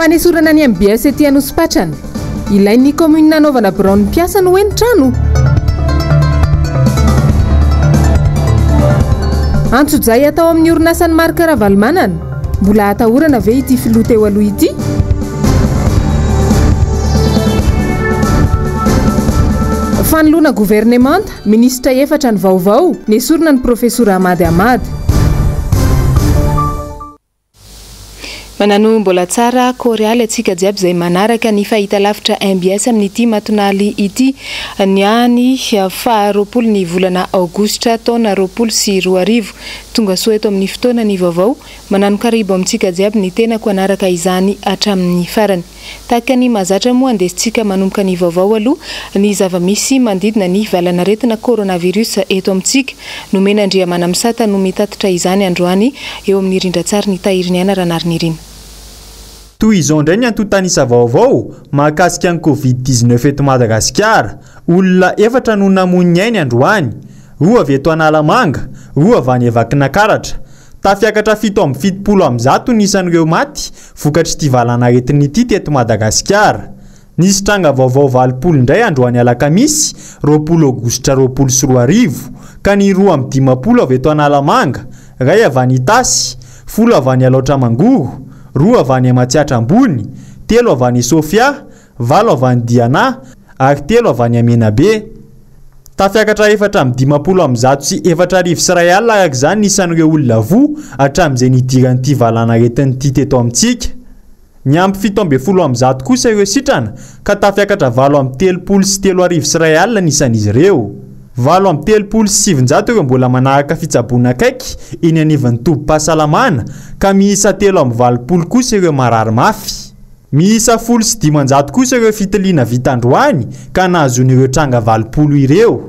fanesorana ny MBS ety Anosipatrana. Ilain'ny commune nanaovana brown mpiasa no entrano. Antsojay atao amin'ny orinasan'ny marika Ravalomanana. Mbola atahorana ve ity filoha teo aloha ity? Fanoloana gouvernemanta, ministra efatra ny vaovao, nesorina ny profesora Amady Amady. Manano mbola tsara korealy atsika jiaby izay manaraka ny fahitalavitra MBS amin'ity matonaly ity niany faharoapolo ny volana aogositra taona roapolo sy roa arivo tonga soa eto amin'ny fotoana ny vaovao manano karibo amintsika jiaby ny tenako anaraka izany hatramin'ny farany. Tahaka ny mahazatra moa andesintsika manomboka ny vaovao aloha ny zava-misy mandidina ny valanaretina coronavirus eto amintsika nomena Andriamana Misata no mitatitra izany androany eo amin'ny rindratsary ny Tahiriniana Ranarynirina. Toy izao indray ny antontanisa vaovao mahakasika ny Covid-19 eto Madagasikara. Olona efatra no namoniny ainy androany, roa avy eto Analamanga, roa avy any Vakinankaratra. Tafiakatra 770 ny isan'ireo maty vokatry ity valanaretin'ity teto Madagasikara. Nisy tranga vaovao 20 indray androany alakamisy 20 aogositra 2024 ka ny 2 avy eto Analamanga, ray avy any Itasy, 10 avy any Alaotramangoro, 2 avy any Matsiatra Ambony, 3 avy any Sofia, 4 avy any Diana ary 3 avy any Amenabe. Tafiakatra 450 sy 4,000 sy ray alina araka izany isan'ireo olona voa hatramin'izay nidiran'ity valanaretin'ity teto amintsika. Ny ampy 710 kosa ireo sitrana ka tafiakatra 830 sy 3,000 sy ray alina nisan'izy ireo. 830 sy 700 ireo mbola manaraka fitsaboana akaiky eny anivon'ny tobim-pahasalamana ka miisa 320 kosa ireo marary mafy. Miisa 10 sy 500 kosa ireo fitiliana vita androany ka nahazon'ireo tranga 20 ireo.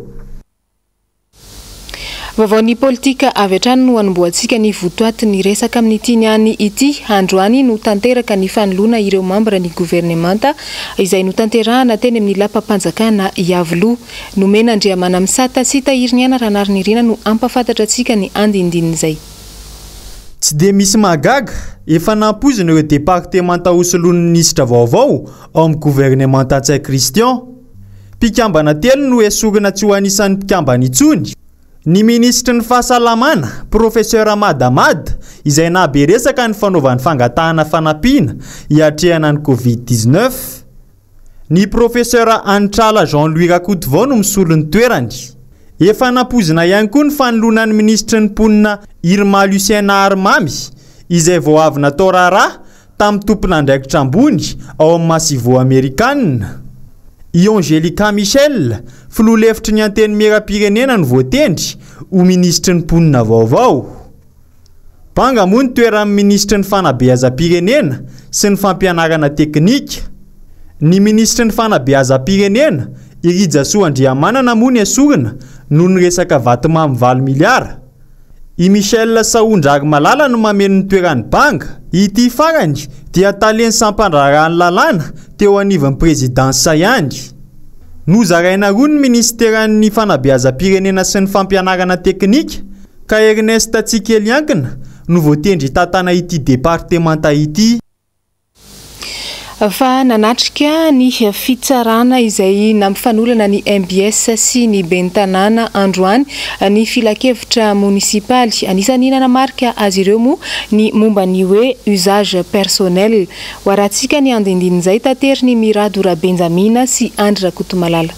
Vaovao politika avy hatrany no anomboantsika ny votoaty ny resaka amin'ity niany ity androany no tanteraka ny fanoloana ireo mambra ny gouvernemanta izay no tanterahana teny amin'ny lapam-panjakana Iavoloha. Nomena Andriamana Misata sy Tahiriniana Ranarynirina no ampafantatra antsika ny andindinin'izay. Tsy de misy magaga, efa nampozina ireo departemanta hosolon'ny ministra vaovao ao amin'ny gouvernemanta Antsay Christian. Mpikambana telo no esorina tsy ho anisan'ny mpikambana intsony. Ny ministry ny fahasalamana, professeur Amady Amady, izay naberesaka ny fanaovan'ny fangatahana fanampiana hiatrehana ny Covid-19. Ny professeur Antrala Jean-Louis Rakotovao no misolo ny toerany. Efa nampozina ihany koa ny fanoloana ny ministry ny mponina Irma Luciana Armamy, izay vao avy natao raharaha tamin'ny tompon'andraikitra ambony ao amin'ny Masivo Amerikanina. I Angelica Michel, filoha lefitry ny anteny mera-pirenena no voatendry ho ministry ny mponina vaovao. Banga moa ny toeran'ny ministry ny fanabeazam-pirenena sy ny fampianarana teknika. Ny ministry ny fanabeazam-pirenena Irija Soandriamanana moa ny esorina noho ny resaka vatomamy 20 miliara. I Michel Saondrary Malala no mameno ny toeran'ny banga. Ity farany dia taleny sampandrarahany lalàna teo anivon'ny presidansa ihany. Nozaraina roa ny ministeran'ny fanabeazam-pirenena sy ny fampianarana teknika ka Ernest Tsikeliankina no voatendry tantana ity departemanta ity. Fa nanatrika ny fitsarana izay nampifanolana ny MBS sy ny bentanana androany ny filakevitra munisipaly anisany nanamarika azy ireo moa ny momba ny hoe usage personnel. Waratsika ny andindin'izay tatery ny Miradora Benjamina sy Andry Rakotomalala.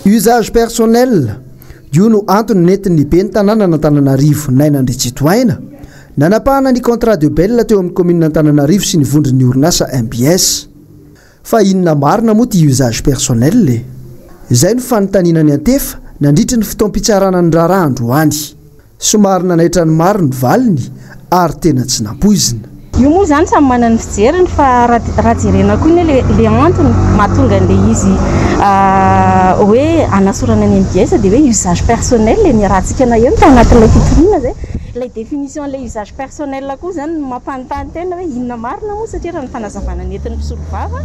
Usage personnel io no antony nentin'ny bentanana n'Antananarivo Nainandritsitoaina nanapahana ny contrat de bail teo amin'ny commune Antananarivo sy ny vondron'ny orinasa MBS. Fa inona marina moa ty usage personnel? Izay no fanontaniana ny antefa nandritra ny fotoam-pitsarana ny raharaha androany. Somary nanaitra ny maro ny valiny ary tena tsy nampoizina. Io moa zany samy manana ny fijeriny fa raha jerena koa ny le antony mahatonga an'le izy hoe anasorana ny MBS dia hoe usage personnel ny rahantsika na eo tao anatin'ilay fitoriana zay. La définition de l'usage personnel koa zany mampanontany tena hoe inona marina moa satria raha ny fanazavana nentin'ny mpisolovava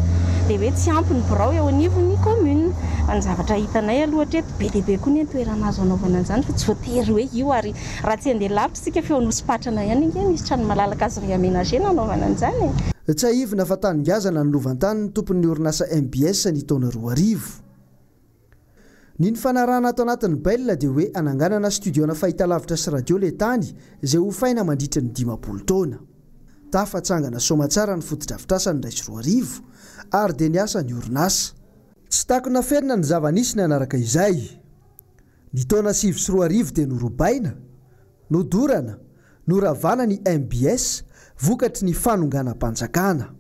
dia hoe tsy ampy ny birao eo anivon'ny commune. Ny zavatra hitanay aloha hatreto be dia be koa ny toerana azo anaovana an'izany fa tsy voatery hoe io ary raha tsy handeha lavitra isika feo nosy patrana ihany misy trano malalaka azo réaménager anaovana an'izany. tsy aivina fa taningazana ny lovantan'ny tompon'ny orinasa MBS ny taona 2000. Ny fanarahana ato anatin'ny bailina dia hoe ananganana studiona fahitalavitra sy radio le tany izay ho faina mandritra ny 50 taona. Tafatsangana somatsara ny fotodrafitrasany ray sy 2000 ary dia niasa ny orinasa. Tsy takona ferina ny zava-nisy ny anaraka izay. Ny taona 7 sy 2000 dia norobaina, nodorana, noravana ny MBS vokatry ny fanongana-panjakana.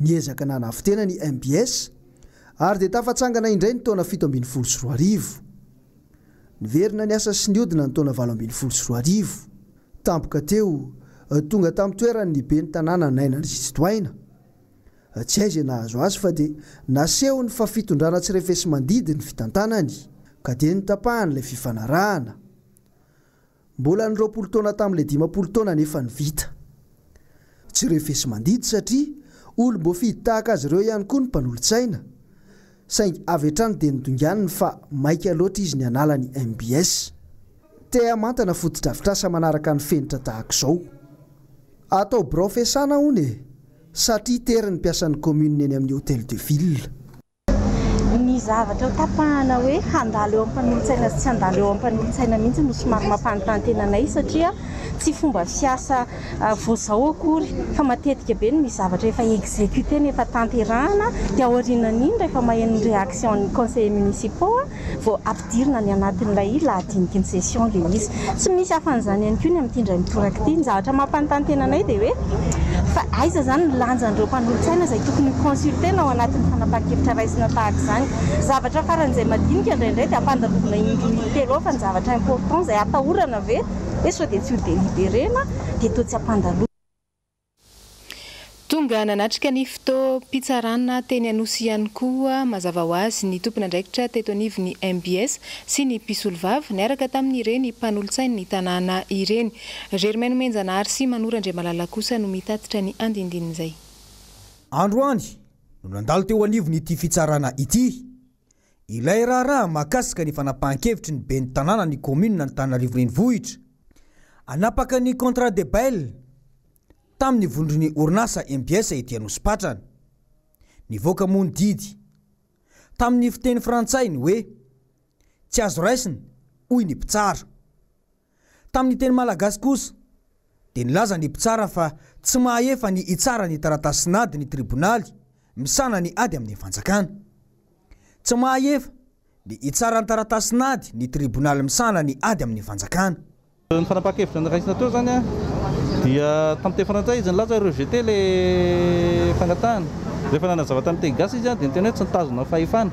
Niezaka nanafitena ny MBS ary dia tafatsangana indray ny taona 7 sy 2000. Niverina ny asa sy niodina ny taona 8 sy 2000. Tampoka teo tonga tamin'ny toerany ny be ny tanàna Nainandrisitoaina. Tsy aiza nahazo azy fa dia naseho ny fafitondrana tsy refesy mandidy ny fitantanany ka dia nitapahany ilay fifanarahana. Mbola ny 20 taona tamin'ilay 50 taona nefa ny vita. Tsy refesy mandidy satria olom-boafidy tahaka azy ireo ihany koa ny mpanolotsaina. Saingy avy hatrany dia nidonganiny fa maika loatra izy ny anala ny MBS. Te amantana fotodrafitrasa manaraka ny fenitra tahaka izao. Atao brofesana hony satria teriny mpiasan'ny commune eny amin'ny Hôtel de Ville. Ny zavatra tapahana hoe handalo eo ampanolotsaina sy tsy handalo eo ampanolotsaina mihitsy no somary mampanotantenanay satria tsy fomba fiasa voazao akory fa matetika be ny misy zavatra efa exécuté nefa tanterahana dia aorianan'iny rehefa maheno réaction ny conseillers municipaux vao ampidirina ny anatin'ilay lahadiniky ny session le izy. Tsy misy afan'izany ihany koa ny amin'ity indray mitoraka ity. Ny zavatra mampanotantenanay dia hoe fa aiza zany ny lanjan'ireo mpanolotsaina izay tokony consultena ao anatin'ny fanapahan-kevitra raisina tahaka izany. Zavatra faran'izay madinika indraindray dia ampandalobona indroitelo ao fa ny zavatra important izay atahorana ve hoe sao dia tsy ho délibérena dia toa tsy ampandalobona. Tonga nanatrika ny fotoam-pitsarana teny Anosy ihany koa mazava ho azy ny tompon'andraikitra teto anivon'ny MBS sy ny mpisolovavy niaraka tamin'ireny mpanolotsaina ny tanàna ireny. Germaine Menjanary sy Manorandre Malala kosa no mitatitra ny andindinin'izay. Androany no nandalo teo anivon'ity fitsarana ity. Ilay raharaha mahakasika ny fanapahan-kevitry ny ben'ny tanàna ny commune ny Antananarivo renivohitra. Anapaka ny contrat de bail tamin'ny vondrony orinasa MBS ety Anosipatrana. Nivoaka moa ny didy tamin'ny fiteny frantsay ny hoe tsy azo raisina hoy ny mpitsara. Tamin'ny teny malagasy kosa dia nilaza ny mpitsara fa tsy mahefa ny itsara ny taratasinady ny tribonaly misana ny ady amin'ny fanjakana. Tsy mahefa ny itsara ny taratasinady ny tribonaly misana ny ady amin'ny fanjakana. Ny fanapahan-kevitra ny raisina teo zany dia tamin'ny teny frantsay izy nilaza rejeté le fangatahana. Rehefa nanazava tamin'ny teny gasy izy dia niteny hoe tsy nitazona fahefana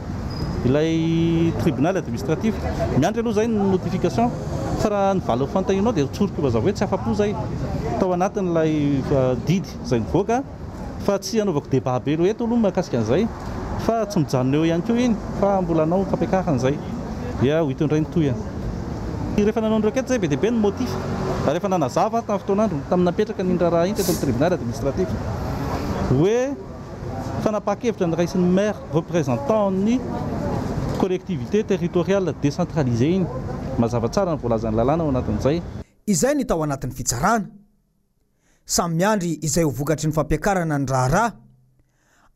ilay tribunal administratif. Miandry aloha zay ny notification fa raha nivaly fantahinao dia tsoroka mazava hoe tsy afa-po zay tao anatin'ilay didy izay nivoaka fa tsy anaovako débat be lo eto aloha mahakasika an'izay fa tsy mijanona eo ihany koa iny fa mbola anao kapekahana izay dia ho hitondray ny toya. Rehefa nanao ny requête zay be dia be ny motif. Rehefa nanazava tamin'ny fotoanandro tamin'ny napetraka ny raharaha iny teto amin'ny tribunal administratif hoe fanapahan-kevitra ny raisin'ny maire représentant ny collectivité territoriale décentralisée iny. Mazava tsara ny voalazan'ny lalàna ao anatin'izay. Izay ny tao anatin'ny fitsarana. Samy miandry izay ho vokatry ny fampiakarana ny raharaha.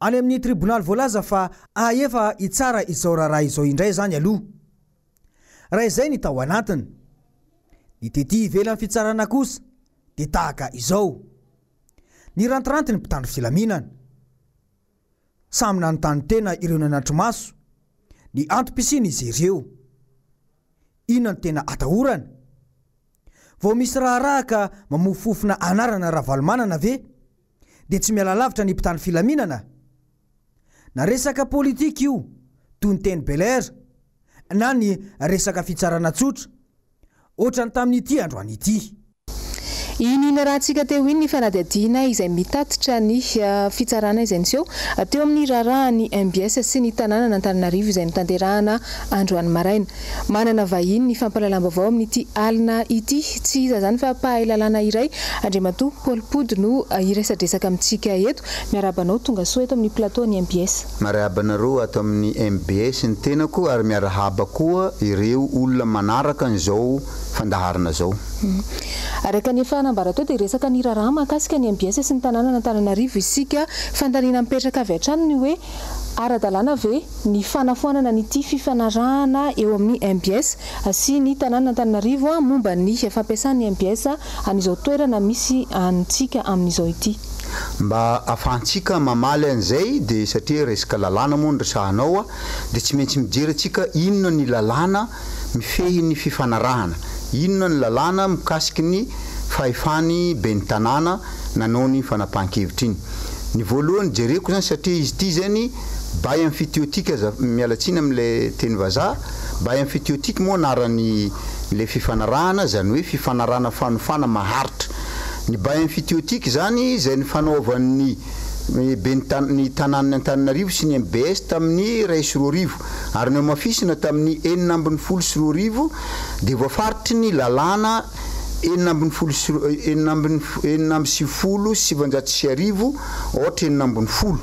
Any amin'ny tribunal voalaza fa ahefa itsara izao raharaha izao indray zany aloha. Raha izay ny tao anatiny. Ny tety ivelan'ny fitsarana kosa dia tahaka izao. Ny rantiranty ny mpitandro filaminana. Samy nanontany tena ireo nanatry maso. Ny antom-pisiny izy ireo. Inona ny tena atahorana? Vao misy raharaha ka mamofofona anarana ravalomanana ve? Dia tsy miala lavitra ny mpitandro filaminana. Na resaka politika io, toy ny teny Belair, na ny resaka fitsarana tsotra, ohatrany tamin'ity androany ity. Inona rahantsika teo iny ny fanadihadiana izay mitatitra ny fitsarana izay niseho teo amin'ny raharahan'ny MBS sy ny tanàna n'Antananarivo izay nitanterahana androany maraina. Manana vahiny ny fampalalam-baovao amin'ity alina ity, tsy iza zany fa mpahay lalàna iray Andriamatoa Paul Pody no iresadresaka amintsika eto. Miarabanao tonga soa eto amin'ny plateau ny MBS. Miarabanareo ato amin'ny MBS ny tenako ary miarahaba koa ireo olona manaraka an'izao fandaharana zao. Araka ny fanambaratoa dia resaka ny raharaha mahakasika ny MBS sy ny tanàna n'Antananarivo isika fandaniana mipetraka avy hatrany ny hoe ara-dalàna ve ny fanafoanana nyity fifanarahana eo amin'ny MBS sy ny tanàna n'Antananarivo momba ny fampiasan'ny MBS an'izao toerana misy antsika amin'izao ity. Mba ahafahantsika mamaly an'izay dia satria resaka lalàna moa ny resahanao dia tsy maintsy mijery antsika inona ny lalàna mifehy ny fifanarahana, inona ny lalàna mikasiky ny fahefany be ny tanàna nanao ny fanapahan-kevitra iny. Ny voalohany jereko zany satria izy ity zany bail amphithéotique mialatsiny amin'ilay teny vazaha. Bail amphithéotique moa anaran'ny le fifanarahana, zany hoe fifanarahana fanofana maharitra. Ny bail amphithéotique zany zay ny fanaovan'ny ny tanàna Antananarivo sy ny MBS tamin'ny 2 ary ny mafisina tamin'ny 4 dia voafaritry ny lalàna 770 ohatra 770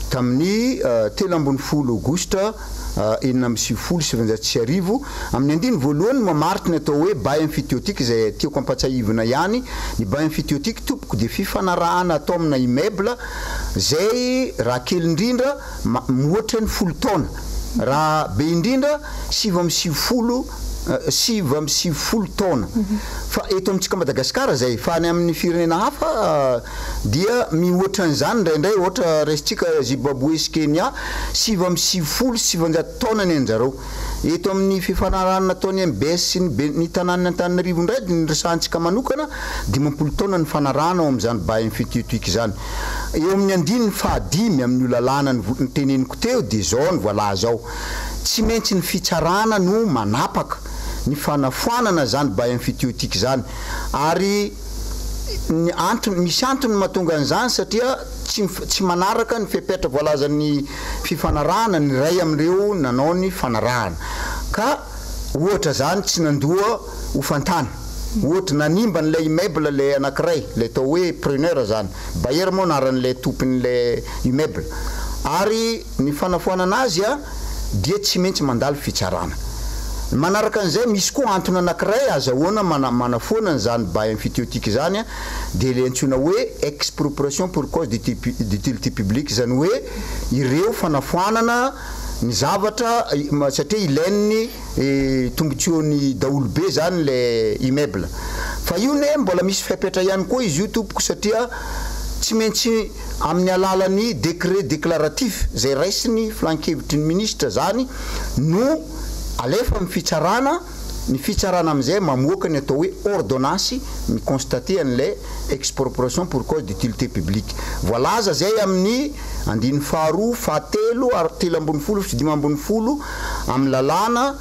tamin'ny 13 Aogostra 770 amin'ny andiny voalohany mamaritra ny atao hoe bail amphithéotique zay tiako ampatsahivana ihany. Ny bail amphithéotique tompoko dia fifanarahana atao amina immeuble zay raha kely indrindra mihoatra ny 10 taona, raha be indrindra 750 taona. Fa eto amintsika Madagasikara zay fa any amin'ny firenena hafa dia mihoatra an'izany indraindray ohatra resitsika Zimbabwe sy Kenya 770 taona ny anjareo. Eto amin'ny fifanarahana nataony MBS sy ny tanàna Antananarivo indray ny resahantsika manokana 50 taona ny fanarahana ao amin'izany bail amphithéotique zany. Eo amin'ny andiny fahadimy amin'ny lalàna ny teneniko teo dia zao ny voalaza ao. Tsy maintsy ny fitsarana no manapaka ny fanafoanana zany bail amphithéotique zany, ary misy antony mahatonga an'izany satria tsy manaraka ny fepetra voalazan'ny fifanarahana ny ray amin'ireo nanao ny fanarahana, ka ohatra zany tsy nandoa ho fantany. Ohatra nanimba n'ilay immeuble le anankiray, le atao hoe preneur zany, bailleur moa anaran'ilay tompon'ilay immeuble, ary ny fanafoanana azy dia tsy maintsy mandalo fitsarana. Manaraka an'izay misy koa antony anankiray azahoana manafoana zany bail amphithéotique zany dia le antsoina hoe expropriation pour cause d'utilité publique, zany hoe ireo fanafoanana ny zavatra satria ilain'ny tombontsoan'ny daolobe zany le immeuble. Fa io ne mbola misy fepetra ihany koa izy io tompoko satria tsy maintsy amin'ny alalan'ny décret déclaratif zay raisiny filan-kevitry ny ministre zany no alefa amin'ny fitsarana, ny fitsarana amin'izay mamoaka ny atao hoe ordonnance mi-constaté an'ilay expropriation pour cause d'utilité publique. Voalaza zay amin'ny 2, 7 ary 13 sy 15 amin'ny lalàna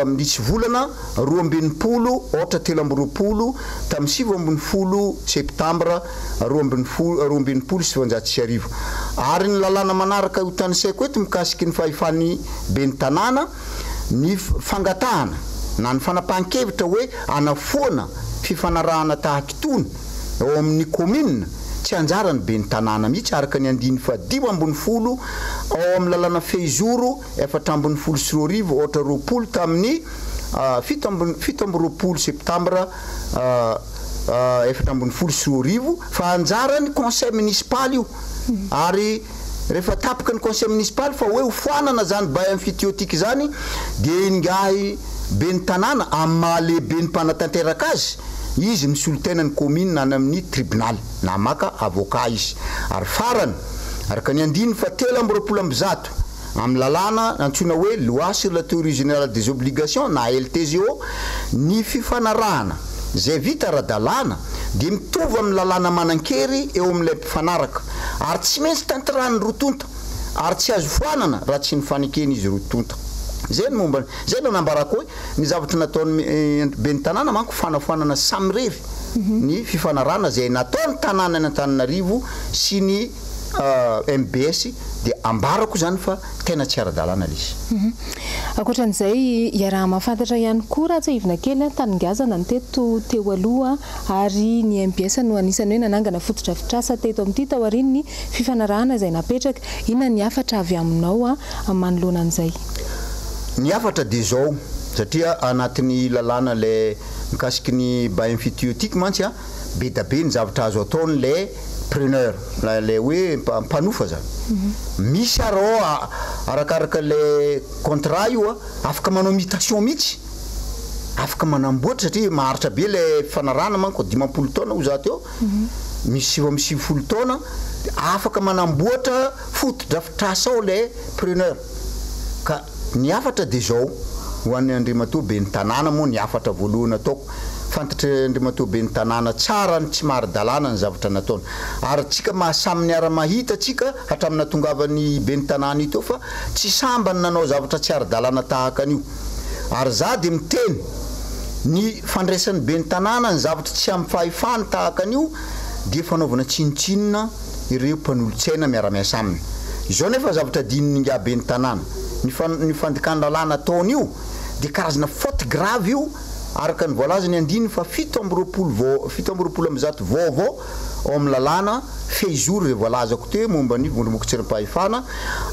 misy volana 12 ohatra 13 tamin'ny 7 septambra 2019. Ary ny lalàna manaraka ho tanisaiko eto mikasiky ny fahefany be ny tanàna ny fangatahana na ny fanapahan-kevitra hoe anafoana fifanarahana tahaka itony ao amin'ny commune tsy anjarany be ny tanàna mihitsy araka ny 5 ambin'ny 10 ao amin'ny lalàna Fehizoro 4 sy 20 ohatra 20 tamin'ny 7 septambra 4 sy 20 fa anjarany conseil municipal io. Ary rehefa tapaka ny conseil municipal fa hoe hofoanana zany bail amphithéotique zany dia ingahy be ny tanàna amin'ny mahalehibe ny mpanatanteraka azy, izy misolo-tena ny commune na amin'ny tribunal na maka avocat izy. Ary farany araka ny 9 amin'ny lalàna antsoina hoe loi sur la théorie générale des obligations na LTGO, ny fifanarahana zay vita ara-dalàna dia mitovy amin'ny lalàna manan-kery eo amin'ilay mpifanaraka, ary tsy maintsy tanterahany rotonta ary tsy azo foanana raha tsy nifanekeny izy rotonta. Zay momba zay nanambarako hoe ny zavatra nataony be ny tanàna manko fanafoanana samy rery ny fifanarahana zay nataony tanàna ny Antananarivo sy ny MBS dia ambarako zany fa tena tsy ara-dalàna izy. Ankoatran'izay iaraha mahafantatra ihany koa raha tsy ivona kely taningazana ny teto teo aloha ary ny MBS no anisany hoe nanangana fotodrafitrasa teto amin'ity tao aorian'ny fifanarahana izay napetraka. Inona ny hafatra avy aminao manoloana an'izay? Ny hafatra dia zao satria anatin'ny lalàna le mikasiky ny bainfitiotique mantsy a be da be ny zavatra azo ataony le preneur le hoe mpanofa zany misy arao arakaraka le contrat io afaka manao mutation mihitsy afaka manamboatra satria maharitra be le fanarana manko 50 taona ho zato eo misy 50 taona afaka manamboatra foto-drafitrasa ao le preneur ka ny afatra de zao ho an'ny andriamatoa be ny tanàna moa ny afatra voalohany ataoko fantatry andriamatoa be ny tanàna tsara ny tsy maradalàna ny zavatra nataony ary tsika mahasamy ny ara-mahita tsika hatramina tongavany be ny tanàna io teo fa tsy sambany nanao zavatra tsy ara-dalàna tahaka an'io ary za de miteny ny fandraisan'ny be ny tanàna ny zavatra tsy amin'ny fahefany tahaka an'io de fanaovana tsinotsinona ireo mpanolotsaina miara-miasa aminy izao nefa zavatra dininy nga be ny tanàna ny fandikany lalàna ataony io de karazana faute grave io araka ny voalaza ny andiny fa 7 amby roapolo vaovao ao amin'ny lalàna fehizoro zay voalazako teo momba ny vondromokotserim-pahefana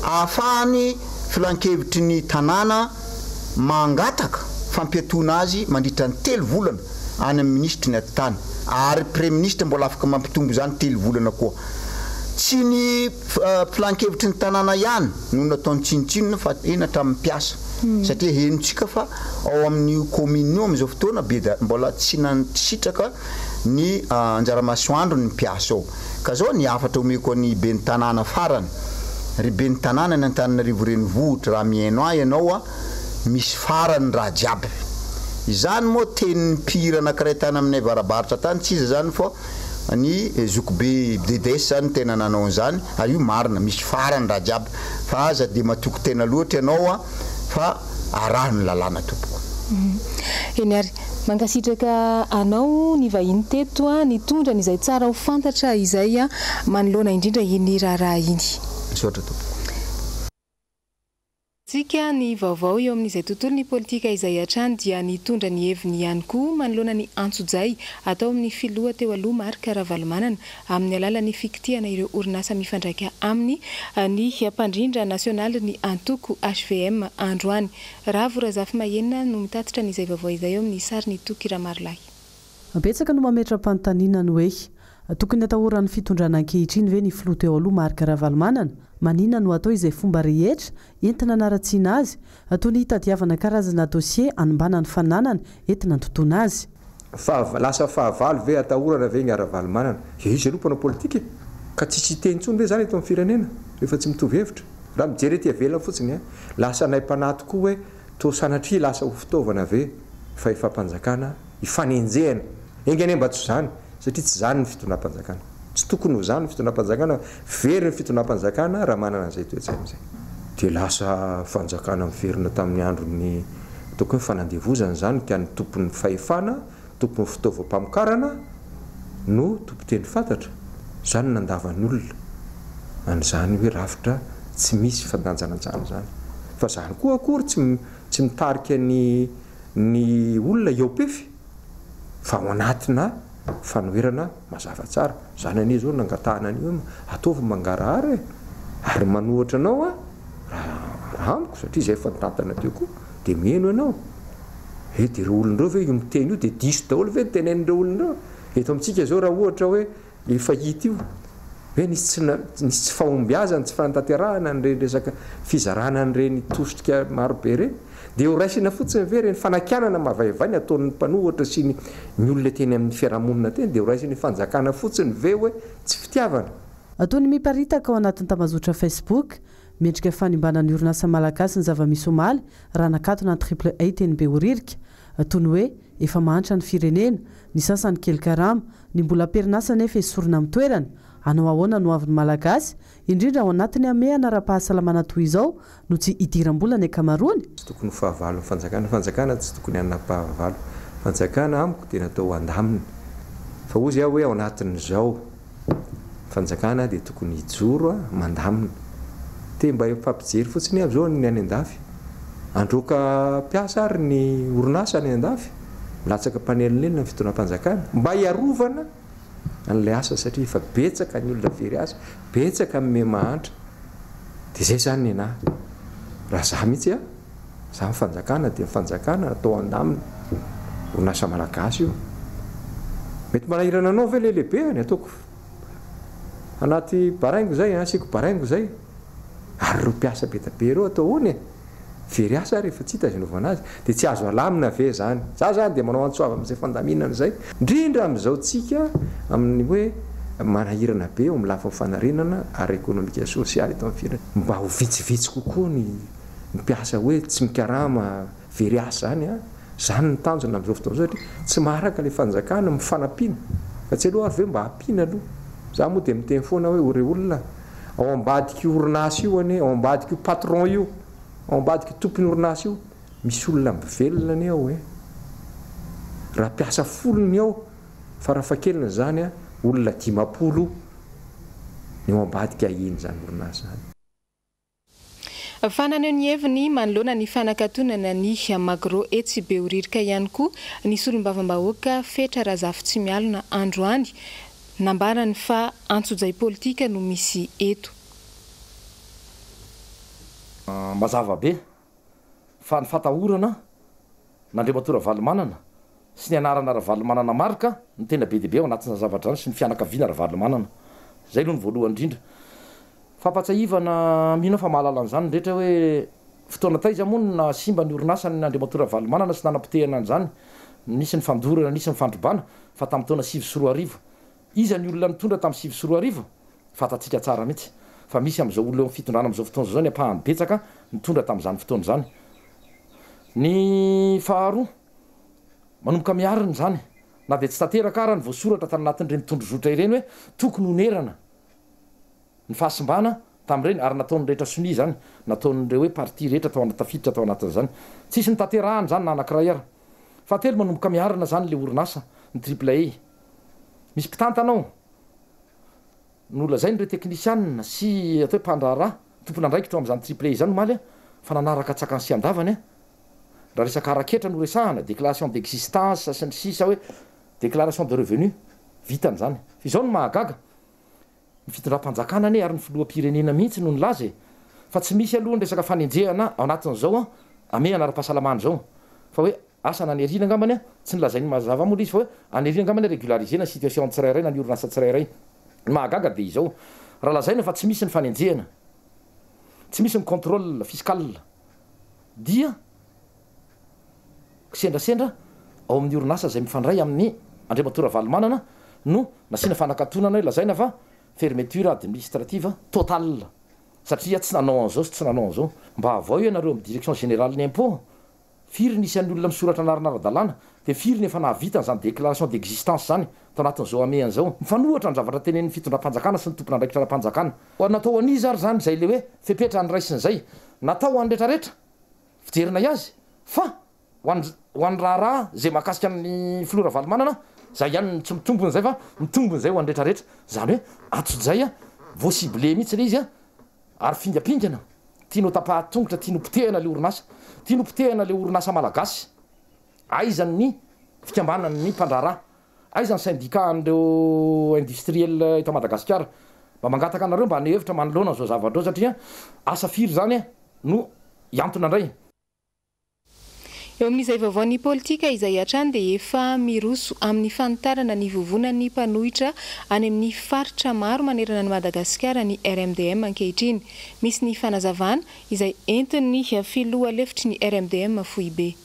ahafahany filan-kevitry ny tanàna mangataka fampiatona azy mandritra ny 3 volana any amin'ny ministre ny atitany ary premier ministre mbola afaka mampitombo zany 3 volana koa tsy ny filan-kevitry ny tanàna ihany no nataony tsinotsinona fa ena hatramin'ny mpiasa satria henontsika fa ao amin'ny commune am'izao fotoana be da mbola tsy nasitraka ny anjara-masoandro ny mpiasa ao ka zao ny afatra omeko ny be ny tanàna farany ry be ny tanàna ny Antananarivo renivohitra raha mihaino ahy ianao misy farany raha jiaby izany moa tenin'ny pira anankiray tany aminay varabaratra tany tsy iza zany fa ny zokobe DDS zany tena nanao zany ary io marina misy farany raha jiaby fa aza de matoko tena loatra ianao fa arahany lalàna tompoko eny ary mankasitraka anao ny vahiny teto ny tondrany izay tsara ho fantatra izay manoloana indrindra iny raharaha iny misaotra tompoko tsika ny vaovao eo amin'izay tontolo ny politika izay hatrany dia nitondra ny heviny ihany koa manoloana ny antsojay atao amin'ny filoha teo aloha Marc Ravalomanana amin'ny alalan'ny fikitiana ireo orinasa mifandraika aminy ny mpandrindra nasionaly ny antoko HVM androany Ravorazafy Mahenina no mitatitra n'izay vaovao izay eo amin'ny sariny Toky Ramarolahy. Betsaka no mametra-panontaniana ny hoe tokony atahoran'ny fitondrana ankehitriny ve ny filoha teo aloha Marc Ravalomanana manina no atao izay fomba rehetra entina anaratsiana azy atao ny hitadiavana karazana dossier anombana ny fananana entina ntotoana azy lasa fahavalo ve atahorana ve ny Ravalomanana izy aloha mpanao politika ka tsy teny intsony ve zany eto amin'ny firenena rehefa tsy mitovy hevitra raha mijery ety avelana fotsiny lasa naim-panaty koa hoe to sanatria lasa ho fitaovana ve fa ifampanjakana ifanenjehana engany mba tsy zany satria tsy zany ny fitonam-panjakana tsy tokony ho zany ny fitonam-panjakana very ny fitonam-panjakana raha manana an'izay toetra amin'izay dia lasa fanjakana miverina tamin'ny andron'ny ataoko hoe fanandevozana zany ka ny tompon'ny fahefana tompon'ny fitaovam-pamokarana no tompo-teny fantatra zany nandavan'ny olona an'izany hoe rafitra tsy misy fandanjananjana zany fa zany koa akory tsy mitarika ny olona eo pefy fa ao anatina fanoherana mazava tsara zany anie zao nangatahana an'io ataovy mangarahara ary manohatra anao raha amiko satria izay fantantana teo koa dia mihaino ianao dia ireo olon'ireo ve io miteny io dia diso daholo ve nytenen'ireo olon'ireo eto amintsika zao raha ohatra hoe efa hita io hoe nisy tsy fahombiazany tsy fantanterahana nyreny resaka fizarana nyreny tostrika marobe reny dia ho raisina fotsiny ve reny fanakianana mavaivany ataon'ny mpanohatra sy ny olona teny amin'ny fiarahamonina teny dia ho raisiny fanjakana fotsiny ve hoe tsy fitiavana ataony miparitaka ao anatin'ny tamazotra Facebook mendrika fanimbanany orinasa malagasy ny zava-misy omaly raha nakatona triple A teny be horirika atony hoe efa mahantra ny firenena ny sasany kely karama ny mbola perinasa nefa esorona amin'ny toerana anao ahoana no avin'ny malagasy indrindra ao anatiny ame anara-pahasalamana toy izao no tsy hidiram-bola ny akamarony tsy tokony fahavalo fanjakana tsy tokony anam-pahavalo fanjakana amiko dia natao andaminy fa ozy aho hoe ao anatin'izao fanjakana dia tokony hijoro mandamina te mba fampijery fotsiny amin'izao ny any an-dafy androka mpiasa ary ny orinasa any an-dafy latsaka mpanelonelona ny fitonam-panjakana mba hiarovana an'ilay asa satria efa betsaka ny olona very asa betsaka amin'ny mahantra dia izay zany ny anahy raha za mihitsy za mifanjakana dia mifanjakana atao andamina orinasa malagasy io mety manahirana anao ve lehilehibe ny ataoko anaty baraingo zay asiako baraingo zay ary ro mpiasa be tabe reo atao hony very asa rehefa tsy hita zanaovana azy dia tsy azo alamina ve zany za zany dia manao antsoava amin'izay fandaminana zay indrindra amin'izao tsika amin'ny hoe manahirana be eo amin'ny lafa fanarenana ary ekonomika sosialy eto amin'ny firenena mba ho vitsivitsy kokoa ny mpiasa hoe tsy mikarama very asa zany a zany ny tanjona amin'izao fotoana zao satria tsy maharaka le fanjakana mifanampiana fa tsy aloha ary ve mba hampiana aloha za moa dia miteny foana hoe ore olona ao ambadiky orinasa io ane ao ambadiky patron io ao ambadiky tompony orinasa io misy olona mivelona ny ao hoe raha mpiasa folony ao fa raha fakelina zany a olona 10 ny ao ambadiky ahiny zany orinasa zany. Fananeo ny heviny manoloana ny fanakatonana ny magro etsy be oririka ihany koa ny solom-bavambahoaka fetra razafy tsy mialona andro any nambarany fa antsojay politika no misy eto. Mazava be fa ny fatahorana n'Andriamatora Valomanana sy ny anarana Ravalomanana marika ny tena be deabe ao anatin'ny zavatra sy ny fianakaviana Ravalomanana zay aloha ny voalohany indrindra. Fampatsahivana mino fa mahalala an'izany rehetra hoe fotoana taiza moa na simba ny orinasa ny Andriamatora Valomanana sy nanapotehana an'izany nisy ny fandorana nisy ny fandrobana fa tamin'ny taona 2024 iza ny olona nitondra tamin'ny 2024 fatatsika tsara mihitsy fa misy amin'izao olona eo fitondrana amin'izao fotoana zao ny apahany betsaka nitondra tamin'izany fotoana zany. Ny faharoa manomboka miariny zany na dia tsy tanteraka ara ny voasoratra tany anatin'ireny mitondro zotra ireny hoe tokony honerana ny fahasimbana tamin'ireny ary nataony rehetra soni zany nataon'ireo hoe parti rehetra tao tafiditra tao anatin'izany tsisy ny tanterahany zany na anankiray ara. Fahatelo manomboka miarina zany le orinasa ny AAA misy mpitantanao nolazainy re teknisianina sy atao hoe mpandraharaha tompona andraikitra amin'izany AAA zany omaly fa nanaraka tsakany sy andavany raha resaka araketra no resahana déclaration d'existence sy ny sisa hoe déclaration de revenu vitany zany fa izao no mahagaga ny fitondram-panjakana ane ary ny filoham-pirenena mihitsy no nilaza fa tsy misy aloha ny resaka fanenjehana ao anatin'izao ame anara-pahasalamana zao fa hoe asa nanerina angambany tsy nilazainy mazava moa izy fa hoe anerina angambany régularisena situation tsirairay na ny orinasa tsirairay mahagaga dia izao raha lazaina fa tsy misy ny fanenjehana tsy misy ny contrôle fiscal dia sendrasendra ao amin'ny orinasa zay mifandray amin'ny Andriamatora Valomanana no nasiana fanakatonana hoe lazaina fa fermeture administrative totale satria tsy nanao an'izao sy tsy nanao an'izao mba avao ianareo amin'ny direction générale ny impôt firy nisy an'ny olona misoratra anaranara-dalàna dia firy ny efa nahavita n'izany déclaration d'existence zany tao anatin'izao amean'izao mifanohatra ny zavatra tenen'ny fitondram-panjakana sy ny tompona andraikitra ra-panjakana natao anizy ary zany zay le hoe fepetra ny raisin'izay natao any rehetrarehetra fijerina iazy fa ho an'ny raharaha zay mahakasika ny filora Valomanana zay ihany tsy mitombony zay fa mitombony zay ho an'ny rehetrarehetra zany hoe atsozay vo ciblé mihitsy le izy ary fingapingana tianao tapahatongotra tianao potehana le orinasa tianao potehana le orinasa malagasy aizany ny fikambanany ny mpandraharaha aizany syndicat an'ireo industriel eto Madagasikara mba mangataka anareo mba hanehevitra manoloana zao zavatra ao satria asa firy zany no iantona indray. Eo amin'izay vaovaon'ny politika izay hatrany dia efa miroso amin'ny fanitarana ny vovonan'ny mpanohitra any amin'ny faritra maro manerana ny Madagasikara ny RMDM ankehitriny. Misy ny fanazavana izay entin'ny filoha lefitry ny RMDM Foibe.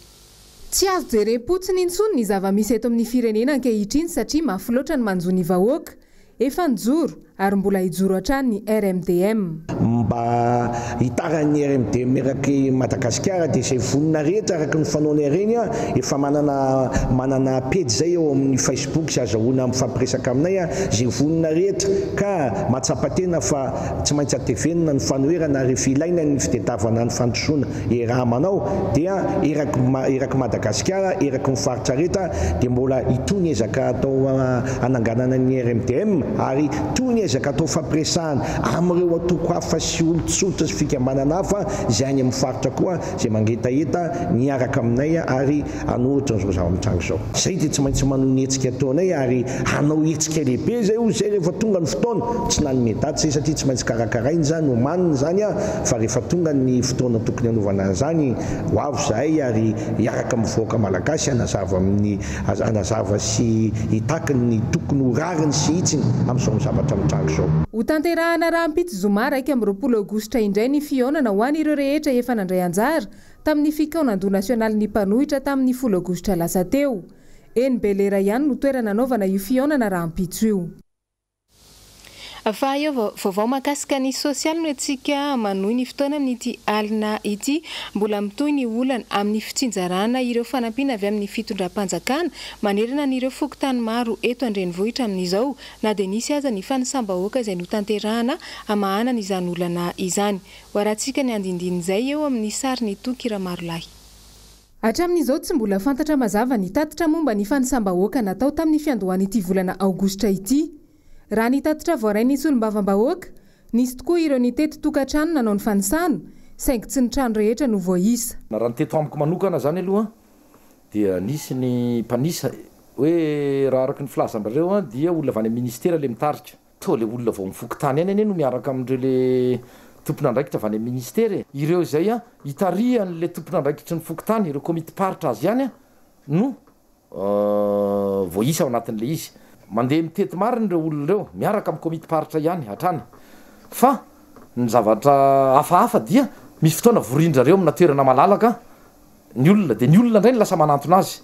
Tsy azo jerem-potsiny intsony ny zava-misy eto amin'ny firenena ankehitriny satria mafy loatra ny manjo ny vahoaka. Efa nijoro ary mbola hijoro hatrany ny RMDM. Mba hitarany RMDM eraky Madagasikara dia izay vonina rehetra araky ny fanaony reny efa manana page zay eo amin'ny Facebook sy azahoana mifampiresaka aminay zay vonina rehetra ka matsapatena fa tsy maintsy atevenina ny fanoherana rehefa ilaina ny fitadiavana ny fandrosoana raha manao dia eraky Madagasikara eraky ny faritra rehetra dia mbola itony ezaka atao ananganana ny RMDM ary toy ny ezaka atao fampiresahana amin'ireo atoko hafa sy sy olotsotra sy fikambanana hafa zay any amin'ny faritra koa zay mangetaheta miaraka aminay ary anohitra n'izao zava-mitrango zao. Zay dia tsy maintsy manao ny hetsika ataonay ary hanao hetsika lehibe zay o zay rehefa tonga ny fotoana tsy nanome daty zay satria tsy maintsy karakarainy zany omaniny zany fa rehefa tonga ny fotoana tokony hanaovana zany ho avy zahay ary hiaraka mivoaka malagasy anazava sy hitaky ny tokony ho rariny sy hitsiny amin'izao zavatra mitrango zao. Ho tanterahana rahampitsy zoma raika amin'ny 20 aogositra indray ny fihaonana ho an'ireo rehetra efa nandray anjara tamin'ny fikaonando nasionalin'ny mpanohitra tamin'ny 10 aogositra lasa teo. Eny Belera ihany no toerana nanaovana io fihaonana rahampitso io. Fa eo vaovao mahakasika ny sosialy no antsika manohy ny fotoana amin'ity alina ity mbola mitohy ny olana amin'ny fitsinjarana ireo fanampiana avy amin'ny fitondram-panjakana manerana n'ireo fokontany maro eto andrenivohitra amin'izao na dia nisy aza ny fanisambahoaka izay notanterahana amahana n'izany olana izany. Hoarantsika ny andindin'izay eo amin'ny sary ny Tokira Marolahy. Hatramin'izao tsy mbola fantatra mazava ny tatitra momba ny fanisambahoaka natao tamin'ny fiandohan'ity volana aogositra ity. Raha ny tatitra voarainy ny solombavam-bahoaka, nisy tokoa ireo ny teto tokantrano nanao ny fanisana, saingy tsy ny trano rehetra no voaisa. Raha ny teto amiko manokana zany aloha dia nisy ny mpanisa hoe raha araka ny filazanareo dia olona avy any ministera le mitarika. To le olona vao mifoky tany any no miaraka amin'ireo le tompon'andraikitra avy any ministera. Ireo zay hitarihan'le tompon'andraikitra ny foky tany, ireo komity paritra azy ihany no voaisa ao anatin'le izy. Mandeha mitety marina ireo olona ireo miaraka amin'ny komity paritra ihany hatrany. Fa ny zavatra hafahafa dia misy fotoana vorindrareo amina toerana malalaka ny olona dia ny olona indray ny lasa manantona azy.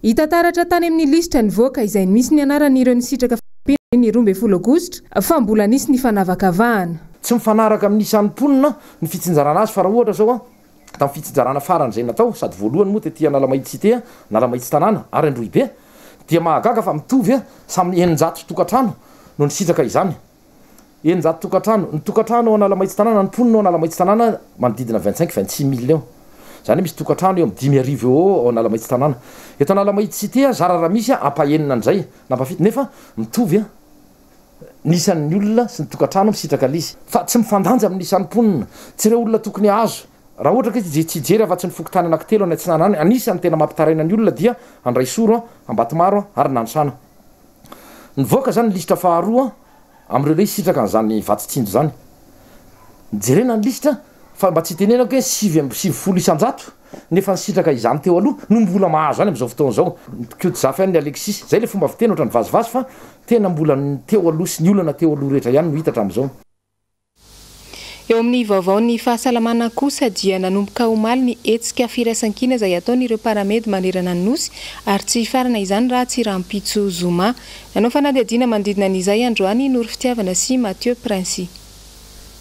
Hita taratra tany amin'ny lisitra ny voaka izay misy ny anaran'ireo ny sitraka fampiana ny 12 aogositra fa mbola nisy ny fanavakavahana. Tsy mifanaraka amin'ny isan'ny mponina ny fitsinjarana azy fa raha ohatra zao tamin'ny fitsinjarana farany izay natao sady voalohany moa tetỳ Analamahintsy Analamahintsy tanàna ary Androhibe dia mahagaga fa mitovy samy 900 tokantrano no nisitraka izany. 900 tokantrano, ny tokantrano ao Analamahintsy tanàna, ny mponina ao Analamahintsy tanàna manodidina 25-26 000 eo. Zany misy tokantrano eo amin'ny 5,000 eo ao Analamahintsy tanàna. Eto Analamahintsy zara raha misy ampahenina an'izay nampafity nefa mitovy nisan'ny olona sy ny tokantrano misitraka lizy. Fa tsy mifandanja amin'ny isan'ny mponina, tsy ireo olona tokony azo. Raha ohatra ka izy tsy jery afa-tsy ny fokontany anankitelo any antsinanany, anisany tena mampitaraina ny olona dia Andraisoro, Ambatomaro ary Nanisana. Nivoaka zany lisitra faharoa amin'ireo le sitraka an'izany Vatsinjo zany. Jerena ny lisitra fa mba tsy tenenako hoe 7,700 nefa nisitraka izany teo aloha no mbola mahazo any amin'izao fotoana zao. Kiodizafy any Alexis, zay le fomba fiteny ohatran'ny vazivazy fa tena mbola teo aloha sy ny olana teo aloha rehetra ihany no hitatra amin'izao. Eo amin'ny vaovaon'ny fahasalamana kosa dia nanomboka omaly ny hetsika firaisan-kina izay ataon'ireo paramedy manerana ny nosy ary tsy farana izany raha tsy rahampitso zoma. Nanao fanadihadiana manodidina an'izay androany Noro Fitiavana sy Mathieu Princy.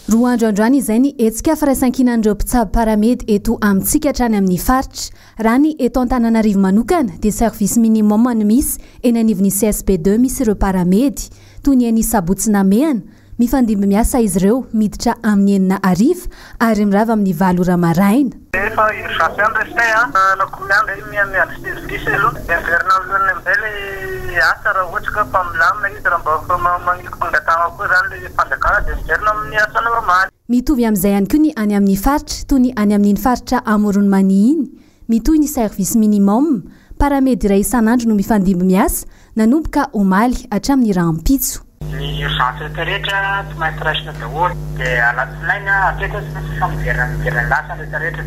Roa andro androany izay ny hetsika firaisan-kinan'ireo mpitsabo paramedy eto amintsika hatrany amin'ny faritra. Raha ny eto Antananarivo manokana dia service minimum no misy eny anivon'ny CSP2 misy ireo paramedy toy ny eny Sabotsynamehana. Mifandimby miasa izy ireo miditra amin'ny 9 ariva ary mirava amin'ny 7 ora maraina. Efa urgence andresitay nakomianga miandry service aloha everina alohan'ny ambele asa raha ohatra ka mpamilamina izy raha mba mangikongatana koa zany le fanjakana dia mijerina amin'ny asa normaly. Mitovy amin'izay ihany koa ny any amin'ny faritra toy ny any amin'ny faritra Amoron'Many iny mitohy ny service minimum paramedy iray isan'andro no mifandimby miasa nanomboka omaly hatramin'ny rahampitso. Ny urgence rehetra tsy maintsy raisina daholo dia alatsinainy atreto miverina lasa rehetrarehetra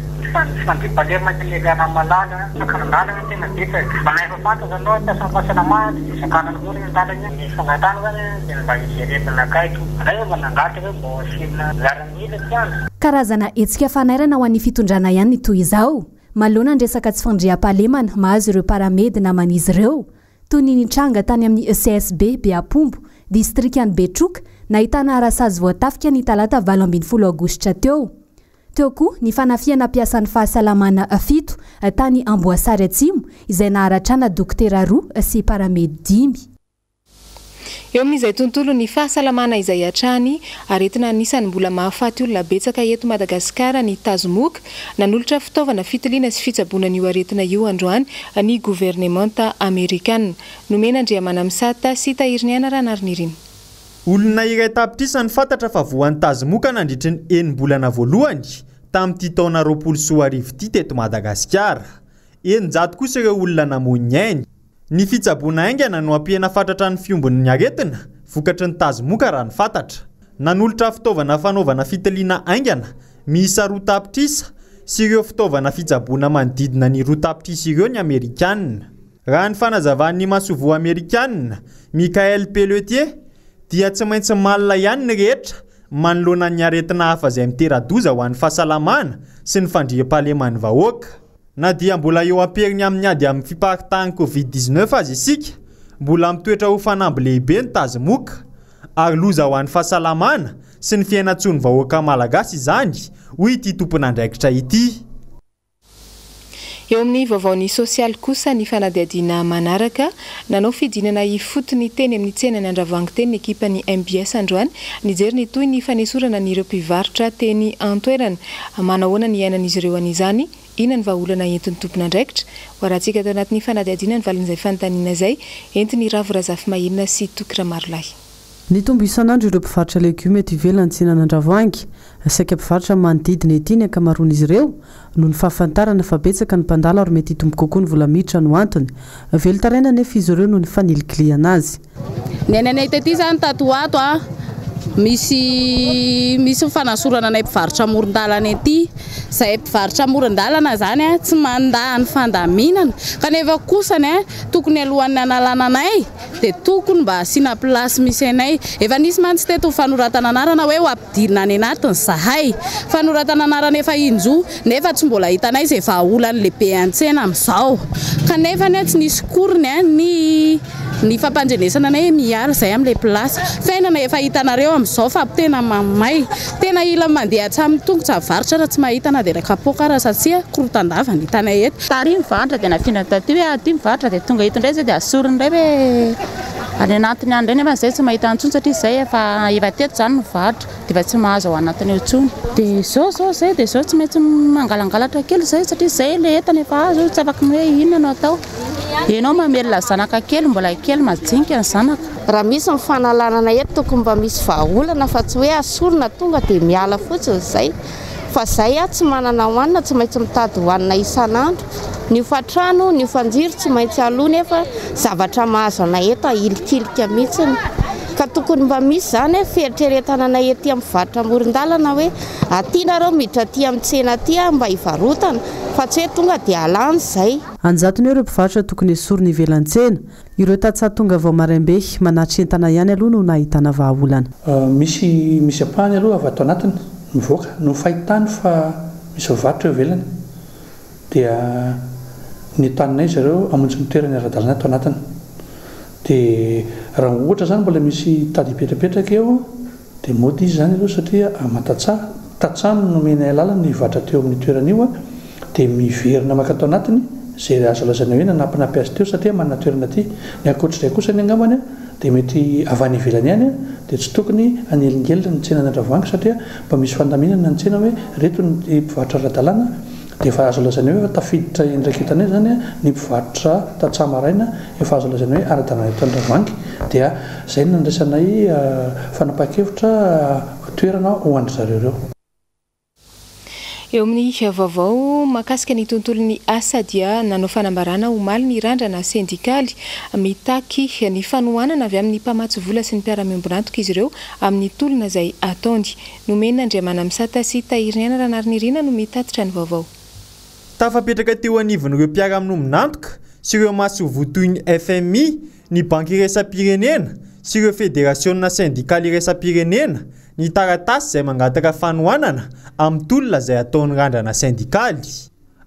fandriam-palema ilana malala sakanandalana tena betsaka fa nefa fantatra anao tasan'ny fahasalamana dia sakana moa ny andalana ny fangatana zany dia mba ijeretana akaiky ray manangatra hoe mbo asina laran'ila tsy azy. Karazana hetsika fanairana ho an'ny fitondrana ihany toy izao. Malona ny resaka tsy fandriam-pahalemana mahazo ireo paramedy naman'izy ireo toy ny nitranga tany amin'ny CSB Beapombo distrikany Betroka nahitana arasazy voatafika ny talata 12 aogositra teo. Teo koa ny fanafiana piasan'ny fahasalamana 7 tany Amboasary Atsimo izay naharatrana dokotera 2 sy paramedy 5. Eo amin'izay tontolo ny fahasalamana izay hatrany aretina anisany mbola mahafaty olona betsaka eto Madagasikara ny tazomoka nanolotra fitaovana fitiliana sy fitsaboana io aretina io androany ny gouvernemanta Amerikana. Nomena Andriamanamisata sy Tahiriniana Ranarinirin. Olona iray tapitrisa ny fantatra fa voan'ny tazomoka nandritry ny enim-bolana voalohany tamin'ity taona 2020 ity teto Madagasikara. Eninjato kosa ireo olona namoy ainy. Ny fitsaboana aingana no ampihana fatratra ny fiombon'ny aretina vokatry ny tazomoka raha ny fantatra. Nanolotra fitaovana fanaovana fitaliana aingana miisa 2 tapitrisa sy ireo fitaovana fitsaboana manodidina ny 2 tapitrisa ireo ny Amerikanina. Raha ny fanazavan'ny masovo Amerikanina Michael Pelletier dia tsy maintsy malina ihany ny rehetra manoloana ny aretina hafa izay mitera-doza ho an'ny fahasalamana sy ny fandriam-pahaleman'ny vahoaka. Na dia mbola eo amperiny amin'ny ady amin'ny fiparitahan'ny Covid-19 azy isika, mbola mitoetra ho fanamby lehibe ny tazomoka ary loza ho an'ny fahasalamana sy ny fiainantsony vahoaka malagasy izany hoy ity tompon'andraikitra ity. Eo amin'ny vaovaony sosialy kosa ny fanadihadiana manaraka nanao fidinana ifotony teny amin'ny tsenany Andravoahangy teny ny ekipany MBS androany nijery ny toy ny fanesorana n'ireo mpivarotra teny antoerana manahoana ny iainan'izy ireo an'izany inona ny vahaolana entin'ny tompon'andraikitra ho rahantsika tao anatin'ny fanadihadiana ny valin'izay fanontaniana izay entiny Ravorazafy Mahinina sy Tokira Marolahy. Ny tombo isan'andro ireo mpivarotra legioma eto ivelany tsenany Andravoahangy saika mpivarotra manodidina ety ny ankamaroan'izy ireo no ny fahafantarana fa betsaka ny mpandalo ary mety hitombo kokoa ny vola miditra no antony. Velotaraina nefa izy ireo no ny fanilikiliana azy. Ny anay tety zany tatoato misy fanasorana anay mpivarotra amoron-dalana ety. Zay mpivarotra amoron-dalana zany tsy mandany fandaminana kanefa kosany tokony alohan'ny analana anay dia tokony mba asiana plasy misy anay. Efa nisy mantsy teto fanoratana anarana hoe ho ampidirina any anatiny zahay. Fanoratana anarana efa injo nefa tsy mbola hitanay izay vahaolany lehibe an-tsena amin'izao. Kanefa tsy nisy koriny ny fampanjenesana anay miala izay amin'ilay plasy. Fainana efa hitanareo amin'izao fa tena mamay. Tena ila mandeha hatramin'ny tongotra varotra raha tsy mahitana dia kapoka raha satria korotandava ny hitanay eto. Tary mivarotra dia nafiana taty hoe aty mivarotra dia tonga eto indray izay dia asoriny indray hoe any anatiny any indray nefa izay tsy mahita antsony satria izay efa teto izany mivarotra dia efa tsy mahazo ao anatiny eo intsony. Dia izao izay dia izao tsy maintsy mangalangalatra kely izay satria izay ilay entana efa azo tsy afaka hoe inona no atao. Ianao mamelona zanaka kely mbola kely majinika ny zanaka. Raha misy mifanalanana eto tokony mba misy vahaolana fa tsy hoe asorina tonga dia miala fotsiny izay. Fa izay tsy manana hoanina tsy maintsy mitady hoanina isan'andro. Ny fatrano, ny fanjiro tsy maintsy aloha nefa zavatra mahazo anay eto ilikilika mihitsiny. Ka tokony mba misy zany fieritreretana anay ety amin'ny varotra amoron-dalana hoe aty nareo miditra aty amin'ny tsena aty mba hivarotana fa tsy hoe tonga dia alany izay. Anjatony ireo mpivarotra tokony esorina ivelan-tsena. Ireo tatsaha tonga vao maraimbe manatitra entana ihany aloha no nahitana vahaolana. Misy apahany aloha avy ato anatiny mivoaka no fahitany fa misy varotra ivelany dia ny taninay zareo amonjy ny toerana ara-dalana ato anatiny. Dia raha ohatra zany mbola misy tady ipetrapetraka eo dia mody izy zany aloha satria matatsaha no nomena lalana ny varotra teo amin'ny toerana io dia miverina maka ato anatiny zay azo lazana hoe nanampinampy azy teo satria manana toerana aty. Ny ankoatr'izay kosa ny angambany dia mety avy any ivelany ihany dia tsy tokony anelingelina ny tsenany Andravoahangy satria mba misy fandaminana ny tsena hoe reto ny mpivarotra ara-dalàna dia efa azo lazana hoe tafiditra indraiky etanay zany ny mpivarotra tatsaha maraina efa azo lazana hoe ara-dalàna eto Andravoahangy. Dia izay no nandraisanay fanapa-kevitra toerana ho andry zareo ireo. Eo amin'ny vaovao mahakasika ny tontolon'ny asa dia nanao fanambarana omaly ny randrana sindikaly mitaky ny fanohanana avy amin'ny mpamatsy vola sy ny mpiara-miombonantoka izy ireo amin'ny tolona izay ataony. Nomena Andriamana Misata sy Tahiriniana Ranarynirina no mitatitra ny vaovao. Tafapetraka teo anivon'ireo mpiara-miombonantoka sy ireo masovo toy ny FMI, ny banky iraisam-pirenena sy ireo fédérationna syndicale iraisam-pirenena ny taratasy izay mangataka fanohanana amin'ny tolona izay ataony randrana sindikaly.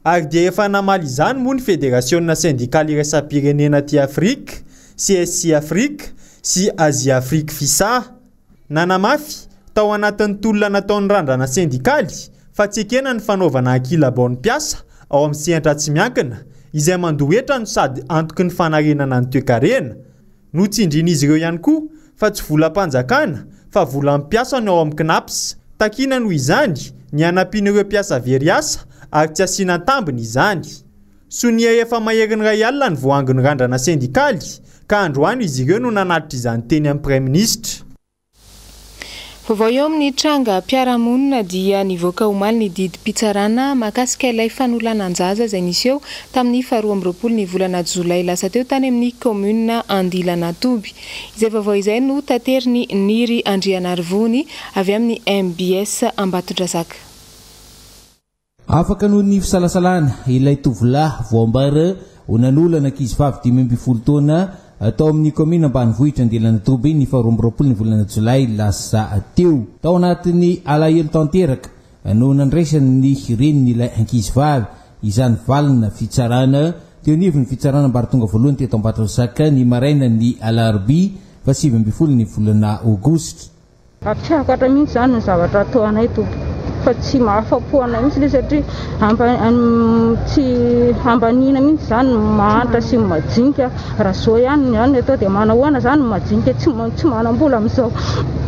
Ary dia efa namaly izany moa ny fédérationna syndicale iraisam-pirenena aty Afrika, CSC Afrika sy Asia Afrika FISA. Nanamafy tao anatin'ny tolona nataony randrana sindikaly fa tsy ekena ny fanaovana ankila baon'mpiasa ao amin'ny sehatra tsy miankina izay mandohetra no sady antoky ny fanarenana ny toe-karena. Notsindrin'izy ireo ihany koa fa tsy volam-panjakana fa vola mpiasa no ao amin'ny KNAPS. Takina noho izany ny anampian'ireo mpiasa very asa ary tsy asiana tambiny izany. Sonia efa maherin'ny ray alina ny voangy ny randrana sindikaly ka androany izy ireo no nanatitra izany teny amin'ny Prime Ministre. Vaovao eo amin'ny tranga mpiara-monina dia nivoaka omaly ny didim-pitsarana mahakasika ilay fanolanan-jaza izay nisy eo tamin'ny 12 ny volana Jolay lasa teo tany amin'ny commune Andilanatoby. Izay vaovao izay no tateriny Niry Andrianarivony avy amin'ny MBS Ambatondrazaka. Afaka noho ny fisalasalana ilay tovolahy voambara onan'olana ankizivavy 12 taona atao amin'ny commune ambanivohitra Andilanatoby ny 12 ny volana Jolay lasa teo. Tao anatin'ny alahelo tanteraka no nandraisany ny reniny ankizivavy izany valina fitsarana teo nivony fitsarana Ambaratonga voalohany teto Ambatondrazaka ny maraina ny alarobia 17 ny volana Aogositra. Apiakatra mihitsy zany ny zavatra ataonay tompo fa tsy mahafapo anay mihitsy le satria tsy ambanina mihitsy zany mahantra sy majinika raha zao ihany atao dia manahoana zany majinika tsy manam-bola amin'izao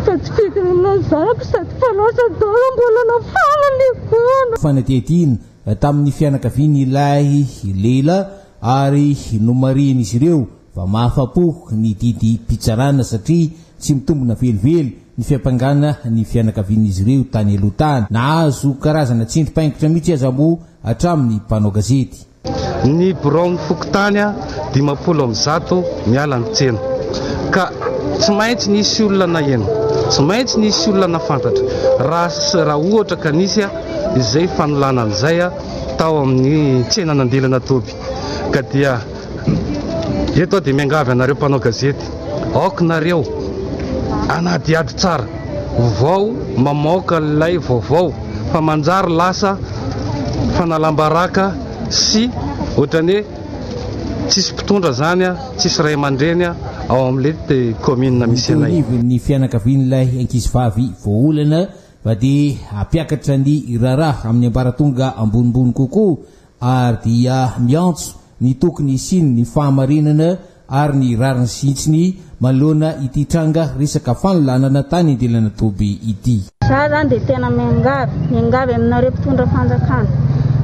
fa tsy fikirana zanako sady falasa dala mbola nafana lekona fanatihatiana tamin'ny fianakaviany ilay lela ary nomarian'izy ireo fa mahafapo ny didy pitsarana satria tsy mitombona velively ny fiampangana ny fianakavian'izy ireo tany alotany nahazo karazana tsindrim-paingitra mihitsy aza mo hatramin'ny mpanao gazety. Ny borao fokotany 50 miala ny tsena ka tsy maintsy nisy olona na eno tsy maintsy nisy olona na fantatra raha ohatra ka nisy izay fanolanan'izay tao amin'ny tsena Andilanatoby ka dia eto dia miangavy anareo mpanao gazety aoka nareo anadiady tsara vao mamoaka lay vaovao fa manjary lasa fanalambaraka sy ohatrany tsisy mpitondra zany tsisy ray aman-dreny ao amin'ilay commune misy anay. Ny fianakavian'ilay ankizivavy voaolana fa dia apiakatra ny raharaha amin'ny Ambaratonga ambonimbony kokoa ary dia miantso ny tokony isiny ny fahamarinana ary ny rariny sintsiny manoloana ity tranga resaka fanolanana tany Andilanatoby ity. Za zany dia tena miangavy aminareo mpitondra fanjakana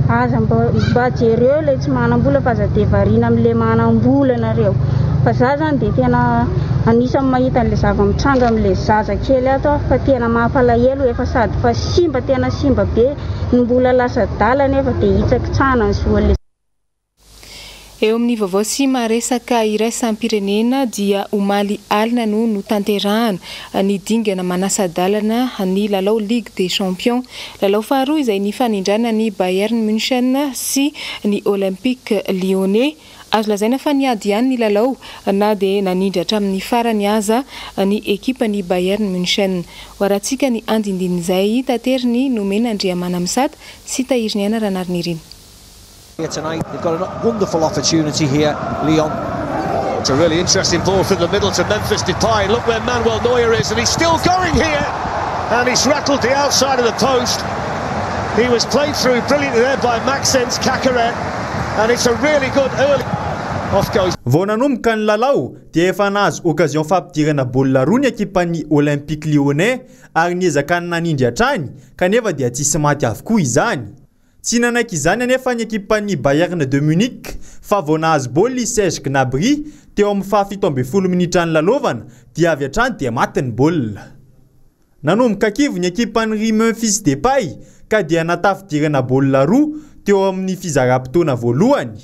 aza mba jereo ilay tsy manam-bola fa aza dia variana amin'ilay manam-bola nareo fa za zany dia tena anisany mahita an'ilay zava-mitranga amin'ilay zaza kely ato fa tena mampalahelo efa sady fa simba tena simba be ny mbola lasa dala nefa dia hitsakitsana ny zoan'ilay. Eo amin'ny vaovao sy maresaka iraisam-pirenena dia omaly alina no notanterahana ny dingana manasa-dalana ny lalao Ligue des Champions. Lalao faharoa izay nifanindrana ny Bayern München sy ny Olympique Lyonnais. Azo lazaina fa niady ihany ny lalao na dia nanindry hatramin'ny farany aza ny ekipa ny Bayern München. Hoarantsika ny andindin'izay tateriny nomena Andriamanamisata sy Tahiriniana Ranarinirin. Tonight they've got a wonderful opportunity here, Lyon. It's a really interesting ball from the middle to Memphis Depay. Look where Manuel Neuer is, and he's still going here, and he's rattled the outside of the post. He was played through brilliantly there by Maxence Caqueret, and it's a really good early off goes. Vao nanomboka ny lalao dia efa nahazo occasion fampidirana baolina roa ny ekipan'ny Olympique Lyonnais ary niezaka ny nanindry hatrany kanefa dia tsisy maty avokoa izany. Tsy nanaiky izany anefa ny ekipan'ny Bayern de Munich fa vao nahazo baolina Serge Gnabry teo amin'ny 17 minitra ny lalaovana dia avy hatrany dia maty ny baolina. Nanomboka kivo ny ekipan'ny Memphis Depay ka dia natafidirana baolina roa teo amin'ny fizaram-potoana voalohany.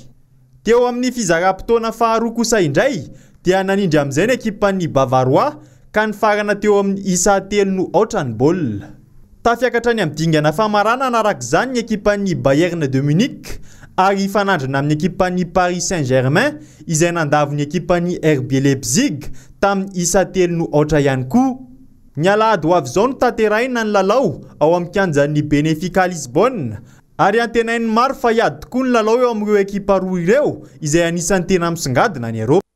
Teo amin'ny fizaram-potoana faharoa kosa indray dia nanindry amin'izay ny ekipan'ny Bavarois ka nifarana teo amin'ny isa 3-0 ny baolina. Tafiakatra ny amin'ny dingana famarana narak'izany ny ekipan'ny Bayern de Munich ary fanandrina amin'ny ekipan'ny Paris Saint-Germain izay nandavo ny ekipan'ny RB Leipzig tamin'ny isa 3-0 ihany koa. Ny alahady ho avy izao no tanterahina ny lalao ao amin'ny kianjan'ny Benfica Lisbonne ary antenainy maro fa hiady tokoa ny lalao eo amin'ireo ekipa roa ireo izay anisan'ny tena misongadina ny Eropa.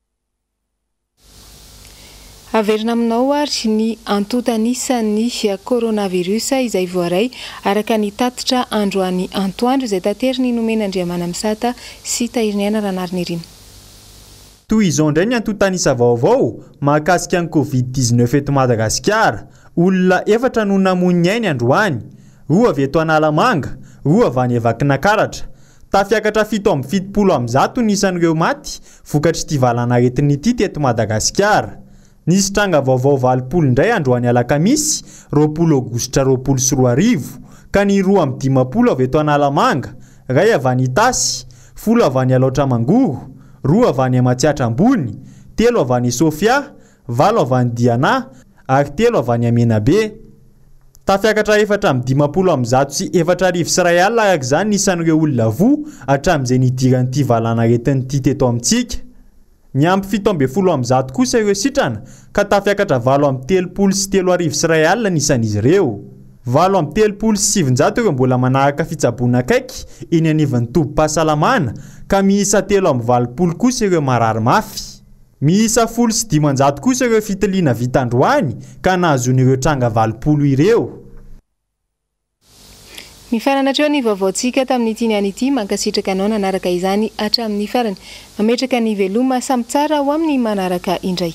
Averina aminao ary ny antotanisan'ny coronavirus izay voaray araka ny tatitra androany antoandro izay tateriny nomena Andriamanamisata sy Tahiriniana Ranarinirin. Toy izao indray ny antotanisa vaovao mahakasika ny Covid-19 eto Madagasikara. Olona 4 no namoy ainy androany, 2 avy eto Analamanga, 2 avy any Vakinankaratra. Tafiakatra 770 nisan'ireo maty vokatry ity valanaretin'ity teto Madagasikara. Nisy tranga vaovao valopolo indray androany alakamisy 20 aogositra 2024 ka ny 2 amin'ny 10 avy eto Analamanga, 2 avy any Itasy, 10 avy any Alaotra Mangoro, 2 avy any Matsiatra Ambony, 3 avy any Sofia, 8 avy any Diana ary 3 avy any Amenabe. Tafiakatra 4 amin'ny 50 amin'ny 104 sy iray alina araka izany nisan'ireo olona voa hatramin'izay nidiran'ity valana retin'ity teto amintsika. Ny ampy 7 amin'ny 10 amin'ny 100 kosa ireo sitrana ka tafiakatra 8 amin'ny 30 sy 3 sy iray alina nisan'izy ireo. 8 amin'ny 30 sy 700 ireo mbola manaraka fitsaboana akaiky eny anivon'ny tobim-pahasalamana ka miisa 3 amin'ny 20 kosa ireo marary mafy. Miisa 10 sy 500 kosa ireo fitiliana vita androany ka nahazon'ireo tranga 20 ireo. Mifaranatreo ny vaovaontsika tamin'ity niany ity mankasitraka anao nanaraka izany hatramin'ny farany. Mametraka ny veloma samy tsara ho amin'ny manaraka indray.